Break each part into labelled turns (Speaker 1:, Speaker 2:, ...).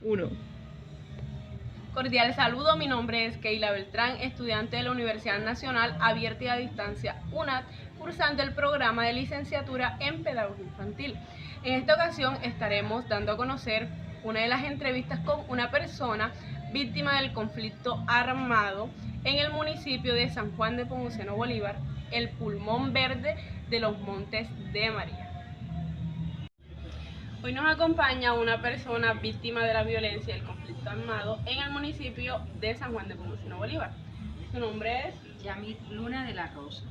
Speaker 1: Uno.
Speaker 2: Cordial saludo, mi nombre es Keila Beltrán, estudiante de la Universidad Nacional Abierta y a Distancia UNAD, cursando el programa de licenciatura en Pedagogía Infantil. En esta ocasión estaremos dando a conocer una de las entrevistas con una persona víctima del conflicto armado en el municipio de San Juan de Pomuceno Bolívar, el pulmón verde de los Montes de María. Hoy nos acompaña una persona víctima de la violencia y el conflicto armado en el municipio de San Juan de Pomuceno Bolívar. Su nombre es
Speaker 3: Yamit Luna de la Rosa.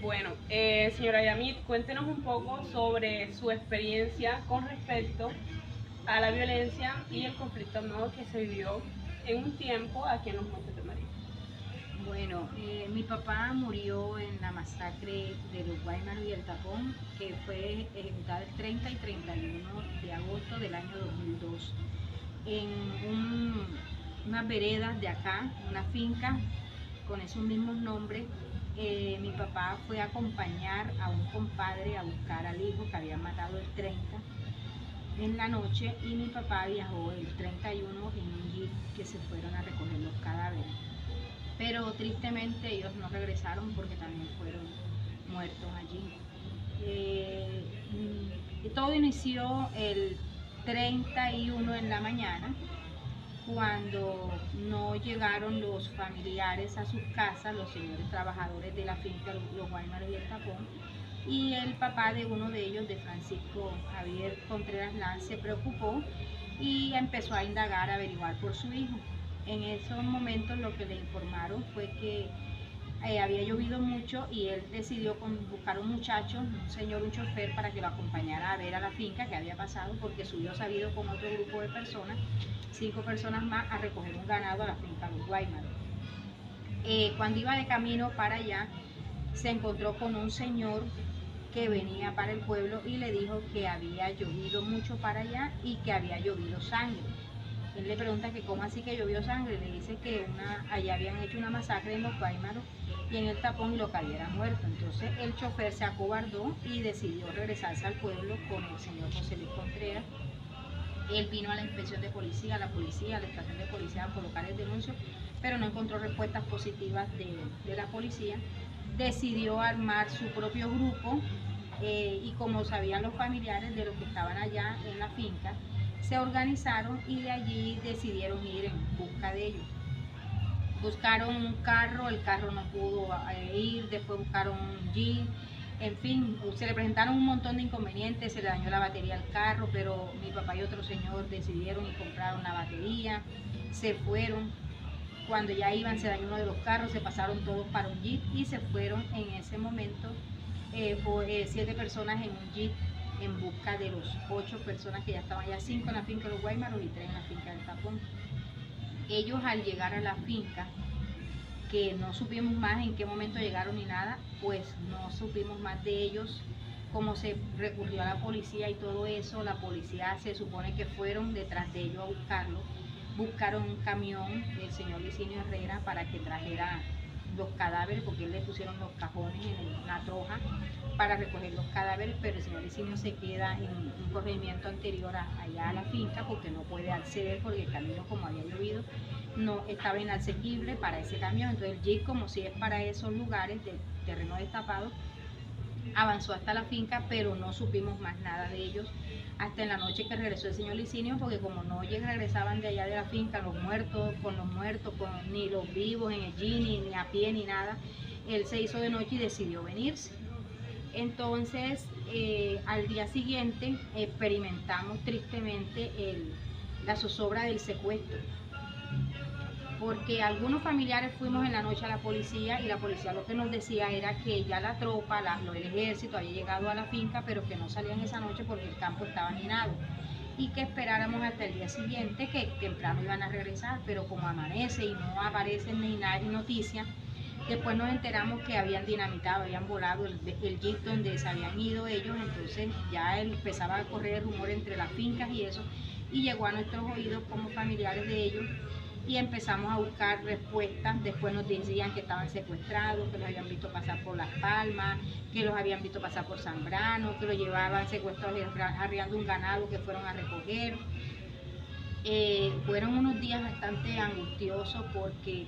Speaker 2: Bueno, señora Yamit, cuéntenos un poco sobre su experiencia con respecto a la violencia y el conflicto armado que se vivió en un tiempo aquí en los Montes de María.
Speaker 3: Bueno, mi papá murió en la masacre de los Guaymaros y el Tapón, que fue ejecutada el 30 y 31 de agosto del año 2002, en unas veredas de acá, una finca con esos mismos nombres. Mi papá fue a acompañar a un compadre a buscar al hijo que habían matado el 30 en la noche, y mi papá viajó el 31 en un jeep que se fueron a recoger los cadáveres. Pero tristemente ellos no regresaron porque también fueron muertos allí. Todo inició el 31 en la mañana, cuando no llegaron los familiares a sus casas, los señores trabajadores de la finca Los Guaymaros y el Tapón, y el papá de uno de ellos, de Francisco Javier Contreras Lanz, se preocupó y empezó a indagar, a averiguar por su hijo. En esos momentos lo que le informaron fue que había llovido mucho y él decidió buscar un muchacho, un señor, un chofer, para que lo acompañara a ver a la finca que había pasado, porque su hijo se había ido con otro grupo de personas, 5 personas más, a recoger un ganado a la finca Los Guaymaros. Cuando iba de camino para allá, se encontró con un señor que venía para el pueblo y le dijo que había llovido mucho para allá y que había llovido sangre. Él le pregunta que cómo así que llovió sangre, le dice que allá habían hecho una masacre en los Guaymaros y en el Tapón, y lo que había era muerto. Entonces el chofer se acobardó y decidió regresarse al pueblo con el señor José Luis Contreras. Él vino a la inspección de policía, a la estación de policía, a colocar el denuncio, pero no encontró respuestas positivas de la policía. Decidió armar su propio grupo, y como sabían los familiares de los que estaban allá en la finca, se organizaron y de allí decidieron ir en busca de ellos. Buscaron un carro, el carro no pudo ir, después buscaron un jeep, en fin, se le presentaron un montón de inconvenientes, se le dañó la batería al carro, pero mi papá y otro señor decidieron y compraron la batería, se fueron. Cuando ya iban, se dañó uno de los carros, se pasaron todos para un jeep y se fueron en ese momento 7 personas en un jeep en busca de los 8 personas que ya estaban allá, 5 en la finca de los Guaymaros y 3 en la finca del Tapón. Ellos, al llegar a la finca, que no supimos más en qué momento llegaron ni nada, pues no supimos más de ellos. Como se recurrió a la policía y todo eso, la policía se supone que fueron detrás de ellos a buscarlo. Buscaron un camión del señor Licinio Herrera para que trajera los cadáveres, porque él le pusieron los cajones en la troja para recoger los cadáveres, pero el señor Licinio se queda en un corregimiento anterior allá a la finca, porque no puede acceder, porque el camino, como había llovido, no estaba inasequible para ese camión. Entonces el jeep, como si es para esos lugares de terreno destapado, avanzó hasta la finca, pero no supimos más nada de ellos hasta en la noche que regresó el señor Licinio, porque como no regresaban de allá de la finca los muertos, ni los vivos en el jeep, ni a pie, ni nada, él se hizo de noche y decidió venirse. Entonces, al día siguiente experimentamos tristemente la zozobra del secuestro, porque algunos familiares fuimos en la noche a la policía, y la policía lo que nos decía era que ya la tropa, el ejército había llegado a la finca, pero que no salían esa noche porque el campo estaba minado, y que esperáramos hasta el día siguiente, que temprano iban a regresar. Pero como amanece y no aparecen ni noticias, después nos enteramos que habían dinamitado, habían volado el jeep donde se habían ido ellos. Entonces ya empezaba a correr el rumor entre las fincas y eso, y llegó a nuestros oídos como familiares de ellos, y empezamos a buscar respuestas. Después nos decían que estaban secuestrados, que los habían visto pasar por Las Palmas, que los habían visto pasar por Zambrano, que los llevaban secuestrados arriando un ganado que fueron a recoger. Fueron unos días bastante angustiosos porque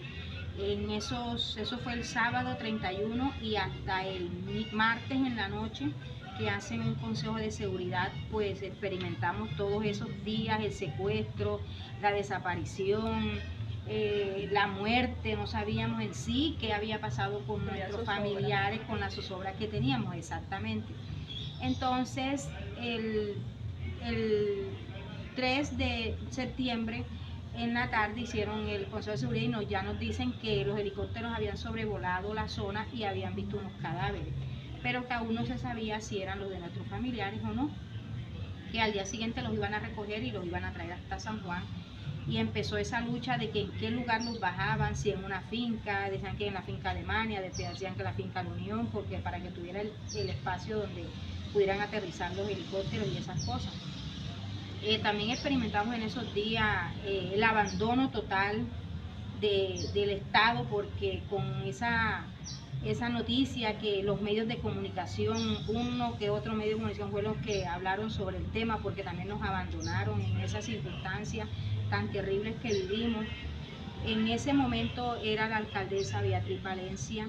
Speaker 3: eso fue el sábado 31 y hasta el martes en la noche que hacen un consejo de seguridad, pues experimentamos todos esos días, el secuestro, la desaparición, la muerte, no sabíamos en sí qué había pasado con nuestros familiares, con la zozobra que teníamos, exactamente. Entonces, el 3 de septiembre en la tarde hicieron el Consejo de Seguridad y ya nos dicen que los helicópteros habían sobrevolado la zona y habían visto unos cadáveres, pero que aún no se sabía si eran los de nuestros familiares o no, que al día siguiente los iban a recoger y los iban a traer hasta San Juan. Y empezó esa lucha de que en qué lugar los bajaban, si en una finca, decían que en la finca Alemania, después decían que la finca La Unión, porque para que tuviera el espacio donde pudieran aterrizar los helicópteros y esas cosas. También experimentamos en esos días el abandono total del Estado, porque con esa noticia que los medios de comunicación, uno que otro medio de comunicación fue los que hablaron sobre el tema, porque también nos abandonaron en esas circunstancias tan terribles que vivimos. En ese momento era la alcaldesa Beatriz Valencia,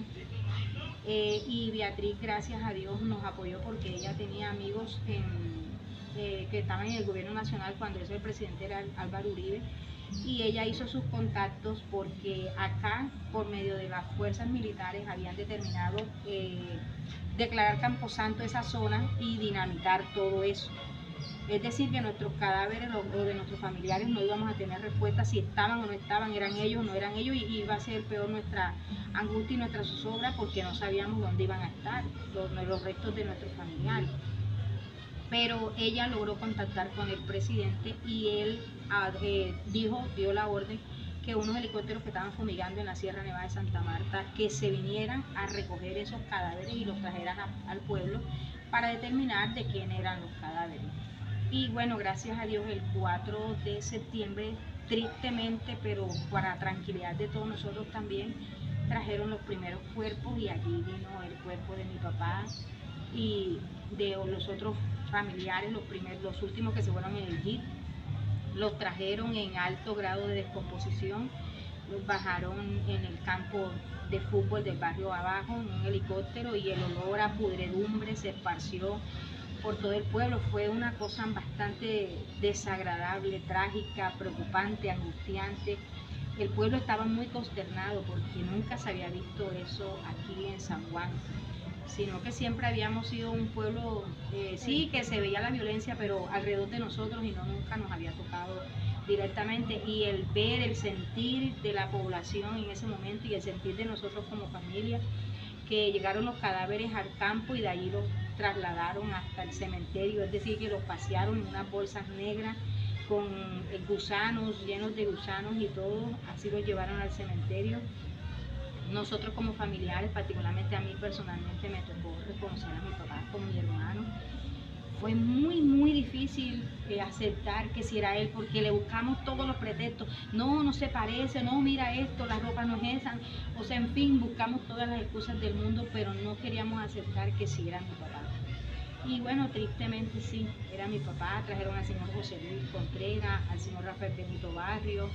Speaker 3: y Beatriz, gracias a Dios, nos apoyó porque ella tenía amigos que estaban en el gobierno nacional cuando el presidente era Álvaro Uribe, y ella hizo sus contactos porque acá, por medio de las fuerzas militares, habían determinado declarar camposanto esa zona y dinamitar todo eso. Es decir, que nuestros cadáveres o de nuestros familiares no íbamos a tener respuesta si estaban o no estaban, eran ellos o no eran ellos, y iba a ser peor nuestra angustia y nuestra zozobra porque no sabíamos dónde iban a estar los restos de nuestros familiares. Pero ella logró contactar con el presidente y él dio la orden que unos helicópteros que estaban fumigando en la Sierra Nevada de Santa Marta, que se vinieran a recoger esos cadáveres y los trajeran al pueblo para determinar de quién eran los cadáveres. Y bueno, gracias a Dios, el 4 de septiembre, tristemente, pero para tranquilidad de todos nosotros también, trajeron los primeros cuerpos, y allí vino el cuerpo de mi papá y de los otros familiares, los últimos que se fueron en el jeep. Los trajeron en alto grado de descomposición, los bajaron en el campo de fútbol del barrio abajo en un helicóptero, y el olor a pudredumbre se esparció por todo el pueblo. Fue una cosa bastante desagradable, trágica, preocupante, angustiante. El pueblo estaba muy consternado porque nunca se había visto eso aquí en San Juan, sino que siempre habíamos sido un pueblo, sí, que se veía la violencia, pero alrededor de nosotros, y nunca nos había tocado directamente. Y el ver, el sentir de la población en ese momento y el sentir de nosotros como familia, que llegaron los cadáveres al campo y de allí los trasladaron hasta el cementerio, es decir, que los pasearon en unas bolsas negras con gusanos, llenos de gusanos y todo, así los llevaron al cementerio. Nosotros como familiares, particularmente a mí personalmente, me tocó reconocer a mi papá como mi hermano. Fue muy difícil aceptar que si era él, porque le buscamos todos los pretextos. No se parece, no, mira esto, la ropa no es esa. O sea, en fin, buscamos todas las excusas del mundo, pero no queríamos aceptar que sí era mi papá. Y bueno, tristemente sí, era mi papá. Trajeron al señor José Luis Contreras, al señor Rafael Benito Barrio,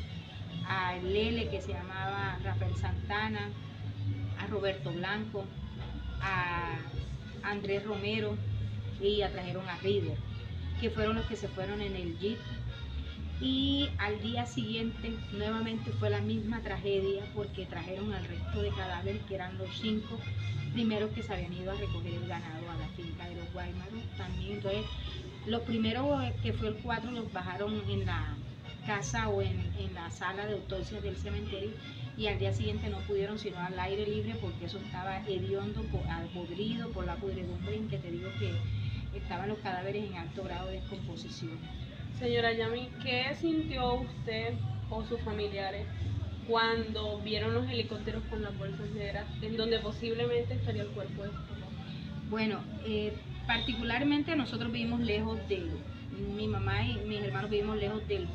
Speaker 3: a Lele, que se llamaba Rafael Santana, a Roberto Blanco, a Andrés Romero, y trajeron a River, que fueron los que se fueron en el jeep. Y al día siguiente nuevamente fue la misma tragedia, porque trajeron al resto de cadáveres, que eran los 5 primeros que se habían ido a recoger el ganado a la finca de los Guaymaros también. Entonces, los primeros, que fue el 4, los bajaron en la casa o en la sala de autopsias del cementerio, y al día siguiente no pudieron sino al aire libre, porque eso estaba hediondo, podrido por la pudredumbre en que te digo que estaban los cadáveres en alto grado de descomposición.
Speaker 2: Señora Yami, ¿qué sintió usted o sus familiares cuando vieron los helicópteros con las bolsas negras en donde posiblemente estaría el cuerpo de su papá?
Speaker 3: Bueno, particularmente nosotros vivimos lejos mi mamá y mis hermanos vivimos lejos del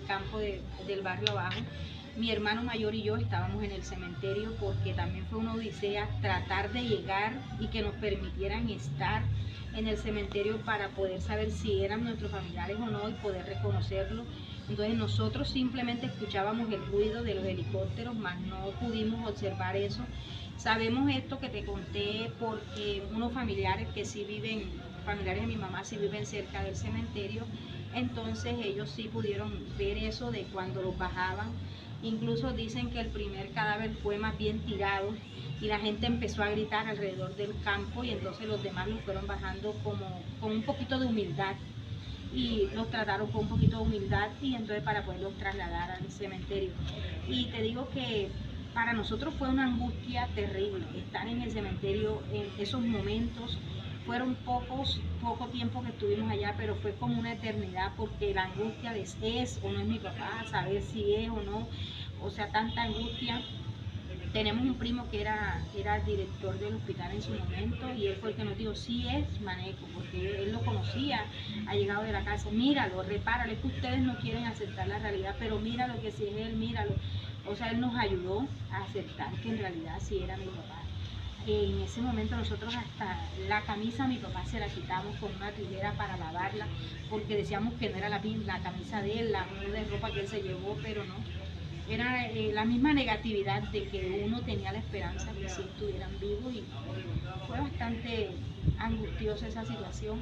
Speaker 3: campo del barrio abajo. Mi hermano mayor y yo estábamos en el cementerio, porque también fue una odisea tratar de llegar y que nos permitieran estar en el cementerio para poder saber si eran nuestros familiares o no y poder reconocerlos, Entonces nosotros simplemente escuchábamos el ruido de los helicópteros, mas no pudimos observar eso. Sabemos esto que te conté porque unos familiares que sí viven, familiares de mi mamá sí viven cerca del cementerio, entonces ellos sí pudieron ver eso de cuando los bajaban. Incluso dicen que el primer cadáver fue más bien tirado y la gente empezó a gritar alrededor del campo y entonces los demás los fueron bajando como con un poquito de humildad y los trataron con un poquito de humildad y entonces para poderlos trasladar al cementerio. Y te digo que para nosotros fue una angustia terrible estar en el cementerio en esos momentos. Fueron poco tiempo que estuvimos allá, pero fue como una eternidad porque la angustia de es o no es mi papá, saber si es o no, o sea, tanta angustia. Tenemos un primo que era director del hospital en su momento y él fue el que nos dijo, sí es Maneco, porque él lo conocía, ha llegado de la casa, míralo, repáralo, es que ustedes no quieren aceptar la realidad, pero míralo que si es él, míralo. O sea, él nos ayudó a aceptar que en realidad sí era mi papá. En ese momento nosotros hasta la camisa a mi papá se la quitamos con una tijera para lavarla, porque decíamos que no era la camisa de él, la muda de ropa que él se llevó, pero no. Era la misma negatividad de que uno tenía la esperanza que sí estuvieran vivos y fue bastante angustiosa esa situación,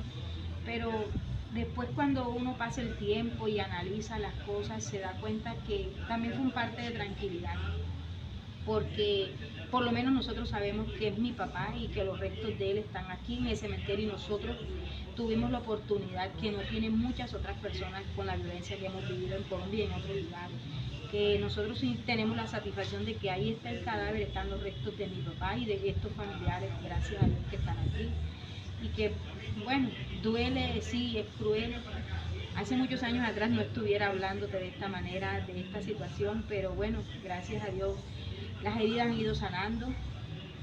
Speaker 3: pero después cuando uno pasa el tiempo y analiza las cosas se da cuenta que también fue un parte de tranquilidad, porque por lo menos nosotros sabemos que es mi papá y que los restos de él están aquí en el cementerio y nosotros tuvimos la oportunidad que no tienen muchas otras personas con la violencia que hemos vivido en Colombia y en otros lugares, que nosotros sí tenemos la satisfacción de que ahí está el cadáver, están los restos de mi papá y de estos familiares, gracias a Dios que están aquí, y que bueno, duele, sí, es cruel. Hace muchos años atrás no estuviera hablándote de esta manera, de esta situación, pero bueno, gracias a Dios las heridas han ido sanando,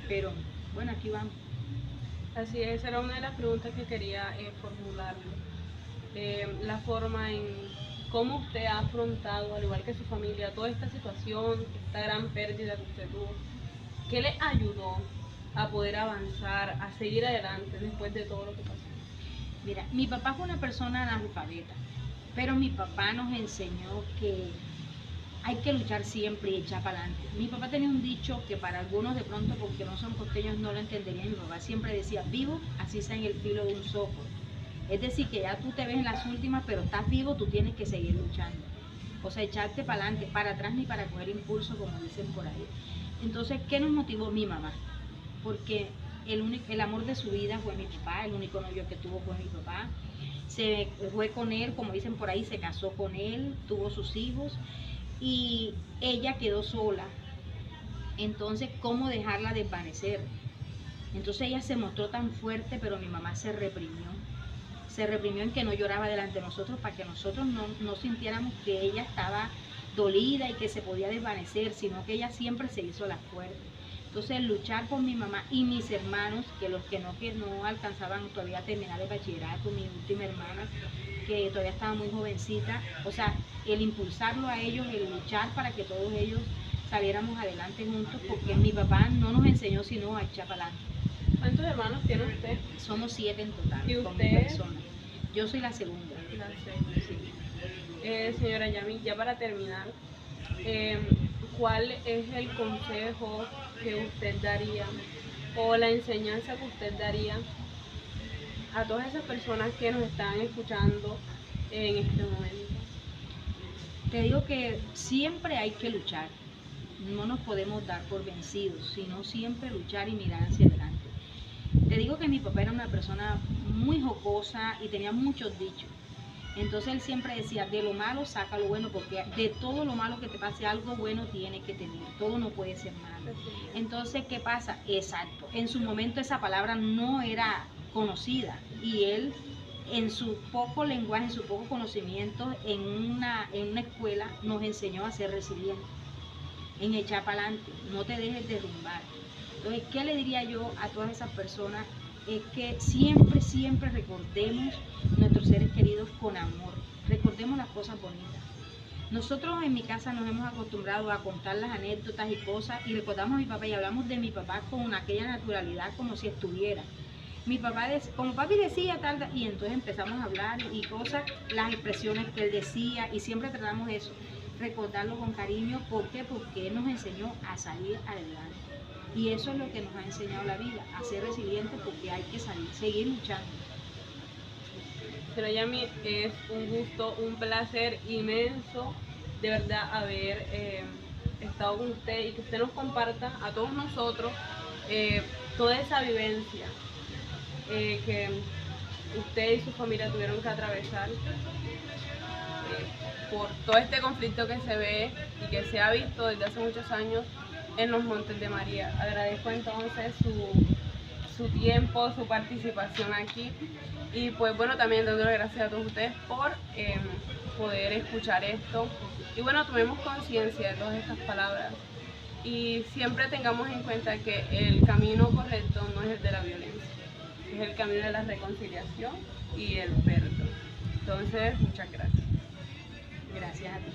Speaker 3: pero bueno, aquí vamos.
Speaker 2: Así es, era una de las preguntas que quería formular. La forma en cómo usted ha afrontado, al igual que su familia, toda esta situación, esta gran pérdida que usted tuvo. ¿Qué le ayudó a poder avanzar, a seguir adelante después de todo lo que pasó?
Speaker 3: Mira, mi papá fue una persona analfabeta, pero mi papá nos enseñó que hay que luchar siempre y echar para adelante. Mi papá tenía un dicho que para algunos de pronto, porque no son costeños, no lo entenderían. Mi papá siempre decía, vivo, así sea en el filo de un soco. Es decir, que ya tú te ves en las últimas, pero estás vivo, tú tienes que seguir luchando. O sea, echarte para adelante, para atrás ni para coger impulso, como dicen por ahí. Entonces, ¿qué nos motivó mi mamá? Porque el amor de su vida fue mi papá, el único novio que tuvo fue mi papá. Se fue con él, como dicen por ahí, se casó con él, tuvo sus hijos y ella quedó sola. Entonces, ¿cómo dejarla desvanecer? Entonces ella se mostró tan fuerte, pero mi mamá se reprimió. Se reprimió en que no lloraba delante de nosotros para que nosotros no sintiéramos que ella estaba dolida y que se podía desvanecer, sino que ella siempre se hizo la fuerte. Entonces luchar por mi mamá y mis hermanos, que los que no alcanzaban todavía a terminar el bachillerato, mi última hermana, que todavía estaba muy jovencita, o sea, el impulsarlo a ellos, el luchar para que todos ellos saliéramos adelante juntos, porque mi papá no nos enseñó sino a echar para adelante.
Speaker 2: ¿Cuántos hermanos tiene usted?
Speaker 3: Somos 7 en total.
Speaker 2: ¿Y
Speaker 3: con
Speaker 2: usted?
Speaker 3: mi persona. Yo soy la segunda.
Speaker 2: La segunda, sí. Señora Yami, ya para terminar, ¿cuál es el consejo que usted daría o la enseñanza que usted daría a todas esas personas que nos están escuchando en este momento?
Speaker 3: Te digo que siempre hay que luchar, no nos podemos dar por vencidos, sino siempre luchar y mirar hacia adelante. Te digo que mi papá era una persona muy jocosa y tenía muchos dichos. Entonces él siempre decía, de lo malo saca lo bueno, porque de todo lo malo que te pase, algo bueno tiene que tener, todo no puede ser malo. Entonces, ¿qué pasa? Exacto, en su momento esa palabra no era conocida y él en su poco lenguaje, en su poco conocimiento, en una escuela nos enseñó a ser resilientes, en echar para adelante, no te dejes derrumbar. Entonces, ¿qué le diría yo a todas esas personas? Es que siempre recordemos nuestros seres queridos con amor, recordemos las cosas bonitas. Nosotros en mi casa nos hemos acostumbrado a contar las anécdotas y cosas y recordamos a mi papá y hablamos de mi papá con aquella naturalidad como si estuviera. mi papá, como papi decía tal, y entonces empezamos a hablar y cosas, las expresiones que él decía, y siempre tratamos eso, recordarlo con cariño. ¿Por qué? Porque él nos enseñó a salir adelante. Y eso es lo que nos ha enseñado la vida, a ser resilientes, porque hay que salir, seguir luchando.
Speaker 2: Pero Yami, es un gusto, un placer inmenso de verdad haber estado con usted y que usted nos comparta a todos nosotros toda esa vivencia que usted y su familia tuvieron que atravesar por todo este conflicto que se ve y que se ha visto desde hace muchos años en los Montes de María. Agradezco entonces su tiempo, su participación aquí y pues bueno, también dándole gracias a todos ustedes por poder escuchar esto y bueno, tomemos conciencia de todas estas palabras y siempre tengamos en cuenta que el camino correcto no es el de la violencia, es el camino de la reconciliación y el perdón. Entonces, muchas gracias.
Speaker 3: Gracias a ti.